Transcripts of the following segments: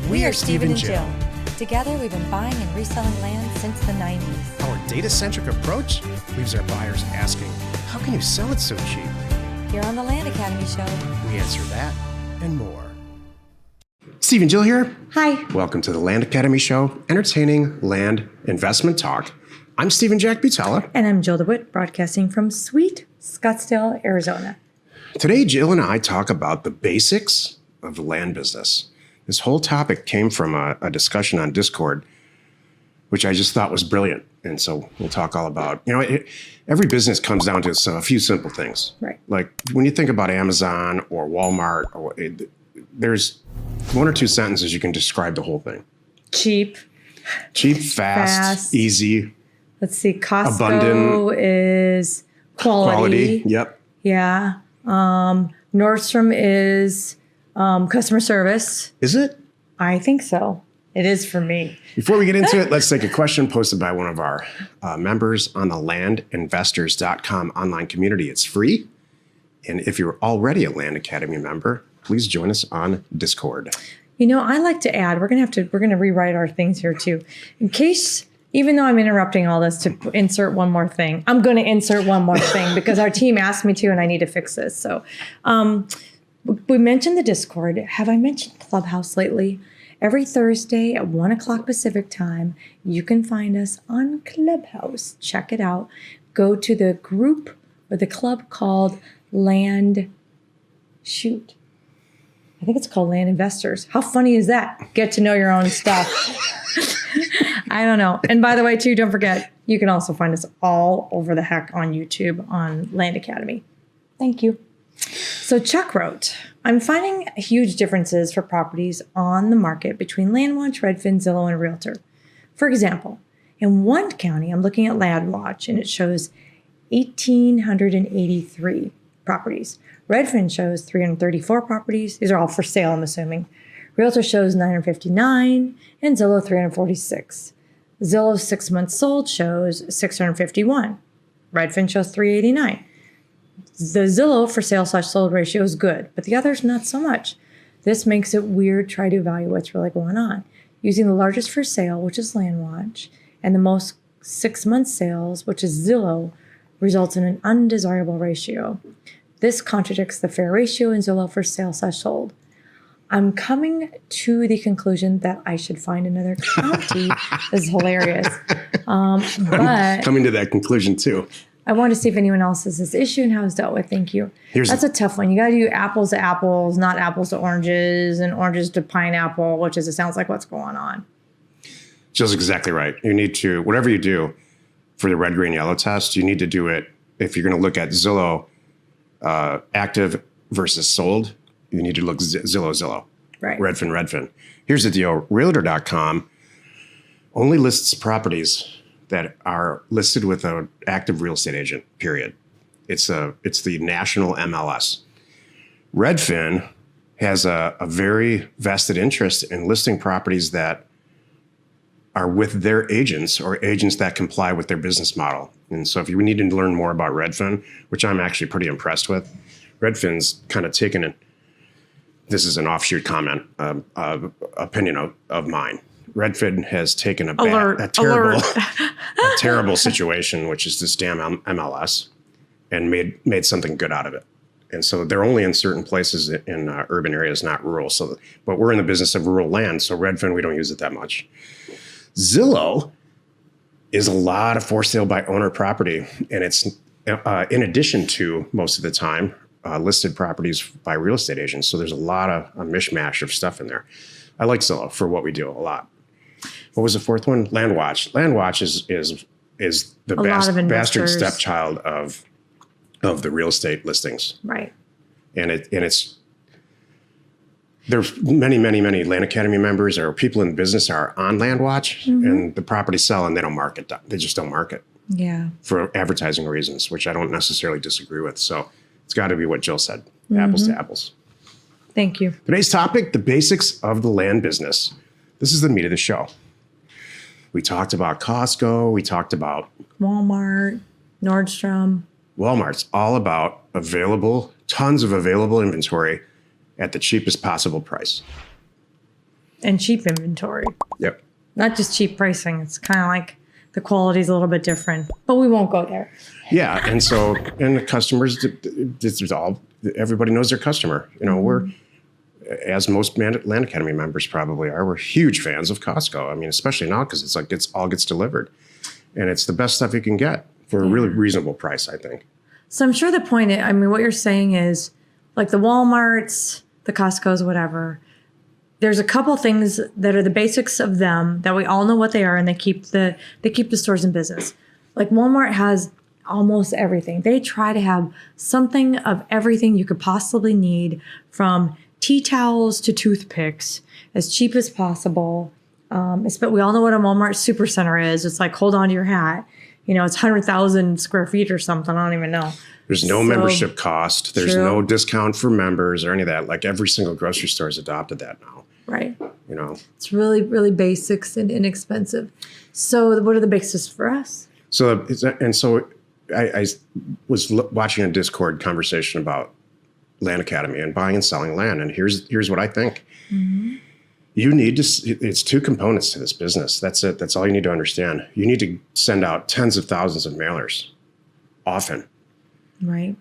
We are Steve and Jill. Together, we've been buying and reselling land since the 90s. Our data-centric approach leaves our buyers asking, how can you sell it so cheap? Here on the Land Academy Show. We answer that and more. Steve and Jill here. Hi. Welcome to the Land Academy Show, entertaining land investment talk. I'm Steve and Jack Butella. And I'm Jill DeWitt, broadcasting from sweet Scottsdale, Arizona. Today, Jill and I talk about the basics of the land business. This whole topic came from a discussion on Discord, which I just thought was brilliant. And so we'll talk all about, every business comes down to a few simple things. Right. Like when you think about Amazon or Walmart, there's one or two sentences you can describe the whole thing. Cheap, fast, easy. Let's see, Costco abundant, is quality. Yep. Yeah. Nordstrom is customer service. Is it? I think so. It is for me. Before we get into it, let's take a question posted by one of our members on the landinvestors.com online community. It's free. And if you're already a Land Academy member, please join us on Discord. I like to add, we're going to rewrite our things here too. In case, even though I'm interrupting all this to insert one more thing, I'm going to insert one more thing because our team asked me to and I need to fix this. So we mentioned the Discord. Have I mentioned Clubhouse lately? Every Thursday at 1 o'clock Pacific time, you can find us on Clubhouse. Check it out. Go to the group or the club called I think it's called Land Investors. How funny is that? Get to know your own stuff. I don't know. And by the way, too, don't forget, you can also find us all over the heck on YouTube on Land Academy. Thank you. So Chuck wrote, I'm finding huge differences for properties on the market between LandWatch, Redfin, Zillow, and a realtor. For example, in one county, I'm looking at LandWatch, and it shows 1,883 properties. Redfin shows 334 properties. These are all for sale, I'm assuming. Realtor shows 959, and Zillow 346. Zillow's 6 months sold shows 651. Redfin shows 389. The Zillow for sale/sold ratio is good, but the others not so much. This makes it weird. Try to evaluate what's really going on. Using the largest for sale, which is LandWatch, and the most 6 month sales, which is Zillow, results in an undesirable ratio. This contradicts the fair ratio in Zillow for sale/sold. I'm coming to the conclusion that I should find another county. This is hilarious. But coming to that conclusion too. I want to see if anyone else has this issue and how it's dealt with. Thank you. That's a tough one. You got to do apples to apples, not apples to oranges, and oranges to pineapple, which is, it sounds like what's going on. Jill's exactly right. You need to, whatever you do for the red, green, yellow test, you need to do it. If you're going to look at Zillow active versus sold, you need to look Zillow. Right. Redfin. Here's the deal. Realtor.com only lists properties that are listed with an active real estate agent, period. It's the national MLS. Redfin has a very vested interest in listing properties that are with their agents or agents that comply with their business model. And so if you need to learn more about Redfin, which I'm actually pretty impressed with, Redfin's kind of taken it. This is an offshoot comment, opinion of mine. Redfin has taken a terrible situation, which is this damn MLS, and made something good out of it. And so they're only in certain places in urban areas, not rural. But we're in the business of rural land, so Redfin, we don't use it that much. Zillow is a lot of for sale by owner property, and it's in addition to most of the time listed properties by real estate agents. So there's a lot of a mishmash of stuff in there. I like Zillow for what we do a lot. What was the fourth one? LandWatch. LandWatch is the bastard stepchild of the real estate listings. Right. And it's there's many Land Academy members or people in business are on LandWatch, and the properties sell and they don't market. They just don't market. Yeah. For advertising reasons, which I don't necessarily disagree with. So it's got to be what Jill said, apples to apples. Thank you. Today's topic, the basics of the land business. This is the meat of the show. We talked about Costco. We talked about Walmart, Nordstrom. Walmart's all about tons of available inventory at the cheapest possible price. and cheap inventory. Yep. Not just cheap pricing. It's kind of like the quality is a little bit different, but we won't go there. Yeah, and the customers, it's all, everybody knows their customer. You know, we're, as most Land Academy members probably are, we're huge fans of Costco. I mean, especially now because it's like all gets delivered, and it's the best stuff you can get for a really reasonable price, I think. So I'm sure the point, I mean, what you're saying is like the Walmarts, the Costcos, whatever. There's a couple things that are the basics of them that we all know what they are, and they keep the stores in business. Like Walmart has almost everything. They try to have something of everything you could possibly need, from tea towels to toothpicks, as cheap as possible. But we all know what a Walmart supercenter is. It's like, hold on to your hat. You know, it's 100,000 square feet or something. I don't even know. There's no membership cost. There's True. no discount for members or any of that. Like every single grocery store has adopted that now. Right. You know, it's really, really basics and inexpensive. So what are the basics for us? So I was watching a Discord conversation about Land Academy and buying and selling land. And here's what I think. Mm-hmm. You need to, it's two components to this business. That's it. That's all you need to understand. You need to send out tens of thousands of mailers often. Right.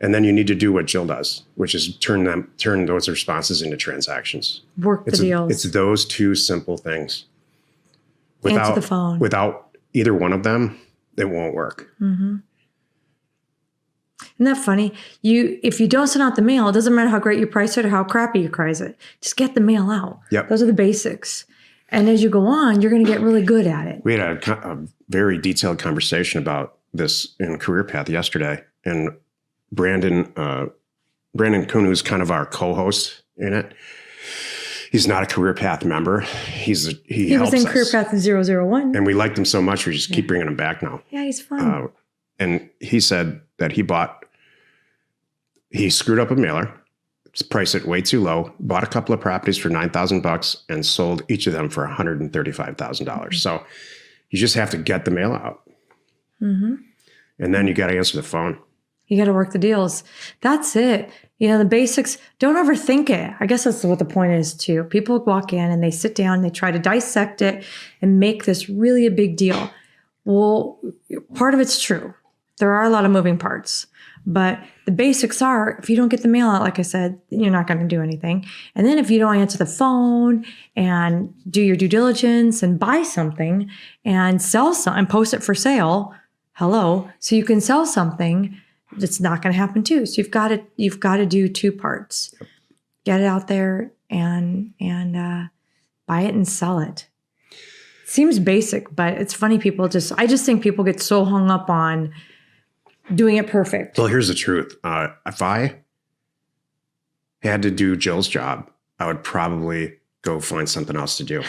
And then you need to do what Jill does, which is turn those responses into transactions. Work the deals. It's those two simple things. Answer the phone. Without either one of them, it won't work. Mm-hmm. Isn't that funny? If you don't send out the mail, it doesn't matter how great you price it or how crappy you price it. Just get the mail out. Yep. Those are the basics. And as you go on, you're going to get really good at it. We had a very detailed conversation about this in Career Path yesterday. And Brandon Kuhn, who's kind of our co-host in it, he's not a Career Path member. He was in Career Path 001. And we liked him so much, we just keep bringing him back now. Yeah, he's fun. And he said that he screwed up a mailer, priced it way too low, bought a couple of properties for $9,000 and sold each of them for $135,000. Mm-hmm. So you just have to get the mail out. Mm-hmm. And then you got to answer the phone. You got to work the deals. That's it. You know, the basics, don't overthink it. I guess that's what the point is too. People walk in and they sit down, and they try to dissect it and make this really a big deal. Well, part of it's true. There are a lot of moving parts, but the basics are, if you don't get the mail out, like I said, you're not going to do anything. And then if you don't answer the phone and do your due diligence and buy something and sell something and post it for sale, so you can sell something, it's not going to happen too. So you've got to do two parts. Get it out there and buy it and sell it. Seems basic, but it's funny. I just think people get so hung up on doing it perfect. Well, here's the truth. If I had to do Jill's job, I would probably go find something else to do.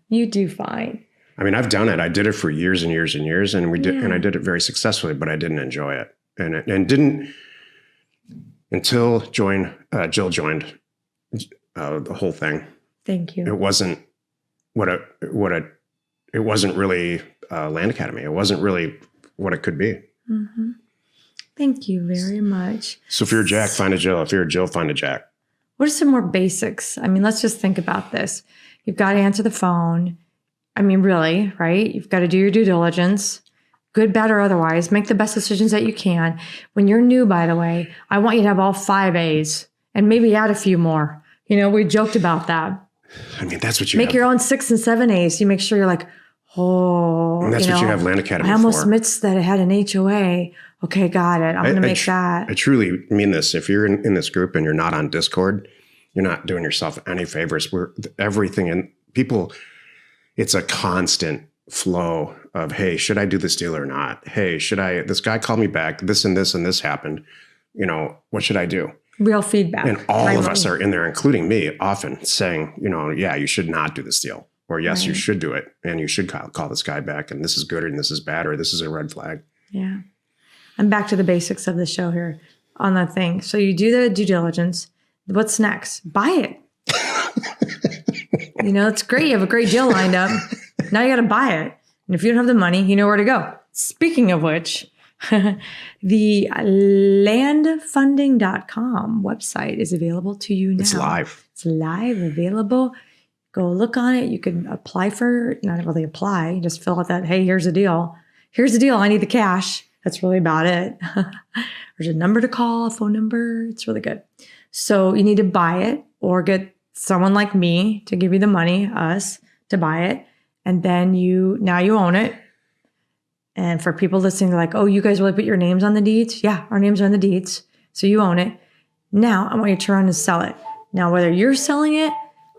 You do fine. I mean, I've done it. I did it for years and years and years, and I did it very successfully, but I didn't enjoy it. And didn't until Jill joined the whole thing. Thank you. It wasn't it wasn't really Land Academy. It wasn't really what it could be. Mm-hmm. Thank you very much. So if you're a Jack, find a Jill. If you're a Jill, find a Jack. What are some more basics? I mean, let's just think about this. You've got to answer the phone. I mean, really, right? You've got to do your due diligence. Good, bad, or otherwise. Make the best decisions that you can. When you're new, by the way, I want you to have all 5 A's and maybe add a few more. You know, we joked about that. I mean, that's what you make your own 6 and 7 A's. You make sure you're like, and that's what you have Land Academy for. I almost missed that it had an HOA. Okay, got it. I'm going to make that. I truly mean this. If you're in this group and you're not on Discord, you're not doing yourself any favors. Everything in people, it's a constant flow of, hey, should I do this deal or not? Hey, this guy called me back, this and this and this happened. You know, what should I do? Real feedback. And all of us are in there, including me, often saying, you know, yeah, you should not do this deal. Or yes, you should do it. And you should call this guy back. And this is good and this is bad or this is a red flag. Yeah. I'm back to the basics of the show here on that thing. So you do the due diligence. What's next? Buy it. You know, it's great. You have a great deal lined up. Now you got to buy it. And if you don't have the money, you know where to go. Speaking of which, the landfunding.com website is available to you now. It's live. It's live, available. Go look on it. You can apply for, not really apply, just fill out that, hey, here's the deal. Here's the deal. I need the cash. That's really about it. There's a number to call, a phone number. It's really good. So you need to buy it or get someone like me to give you the money, us, to buy it. And then now you own it. And for people listening, they're like, oh, you guys really put your names on the deeds? Yeah, our names are on the deeds. So you own it. Now I want you to turn around and sell it. Now, whether you're selling it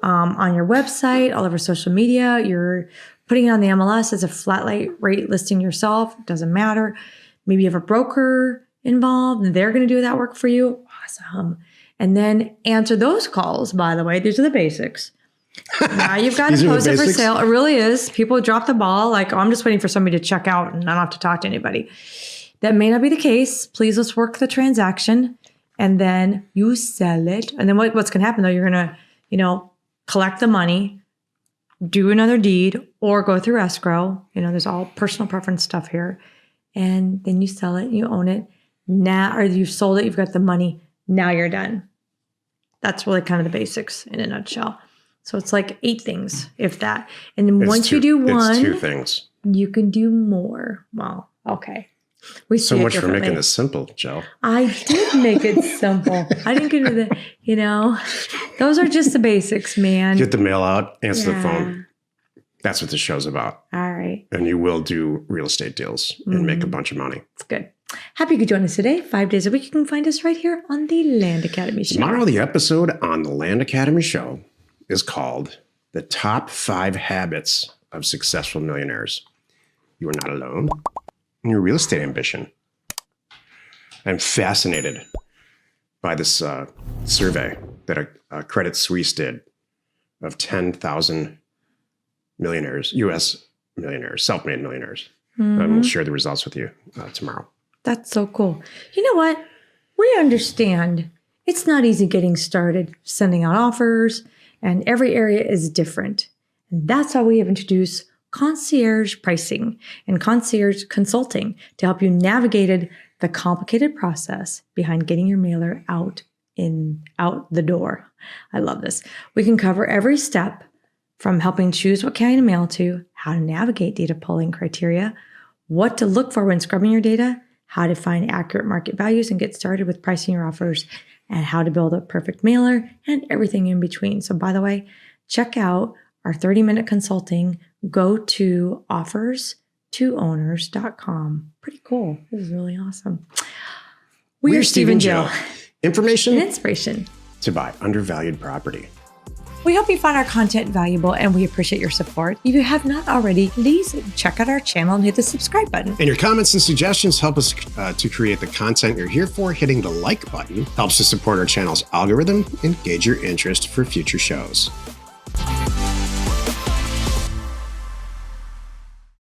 on your website, all over social media, you're putting it on the MLS as a flat rate listing yourself, it doesn't matter. Maybe you have a broker involved and they're going to do that work for you. Awesome. And then answer those calls, by the way. These are the basics. Now you've got to post it for sale. It really is. People drop the ball. Like, oh, I'm just waiting for somebody to check out and I don't have to talk to anybody. That may not be the case. Please, let's work the transaction. And then you sell it. And then what's going to happen, though, you're going to, collect the money, do another deed, or go through escrow. There's all personal preference stuff here. And then you sell it, you own it. Now, or you've sold it, you've got the money. Now you're done. That's really kind of the basics in a nutshell. So it's like 8 things, if that. And then once you do one, it's 2 things. You can do more. Well, okay. We so much for making this simple, Joe. I did make it simple. I didn't get into those are just the basics, man. Get the mail out, answer the phone. That's what the show's about. All right. And you will do real estate deals and make a bunch of money. It's good. Happy you could join us today. 5 days a week. You can find us right here on the Land Academy Show. Tomorrow, the episode on the Land Academy Show is called The Top 5 Habits of Successful Millionaires. You are not alone in your real estate ambition. I'm fascinated by this survey that a Credit Suisse did of 10,000 millionaires, U.S. millionaires, self-made millionaires. And we'll share the results with you tomorrow. That's so cool. You know what? We understand it's not easy getting started, sending out offers, and every area is different. And that's why we have introduced concierge pricing and concierge consulting to help you navigate the complicated process behind getting your mailer out the door. I love this. We can cover every step from helping choose what county to mail to, how to navigate data pulling criteria, what to look for when scrubbing your data, how to find accurate market values and get started with pricing your offers, and how to build a perfect mailer and everything in between. So by the way, check out our 30-minute consulting. Go to offers2owners.com. Pretty cool. This is really awesome. We're Steve and Jill. Information and inspiration to buy undervalued property. We hope you find our content valuable and we appreciate your support. If you have not already, please check out our channel and hit the subscribe button. And your comments and suggestions help us to create the content you're here for. Hitting the like button helps to support our channel's algorithm and gauge your interest for future shows.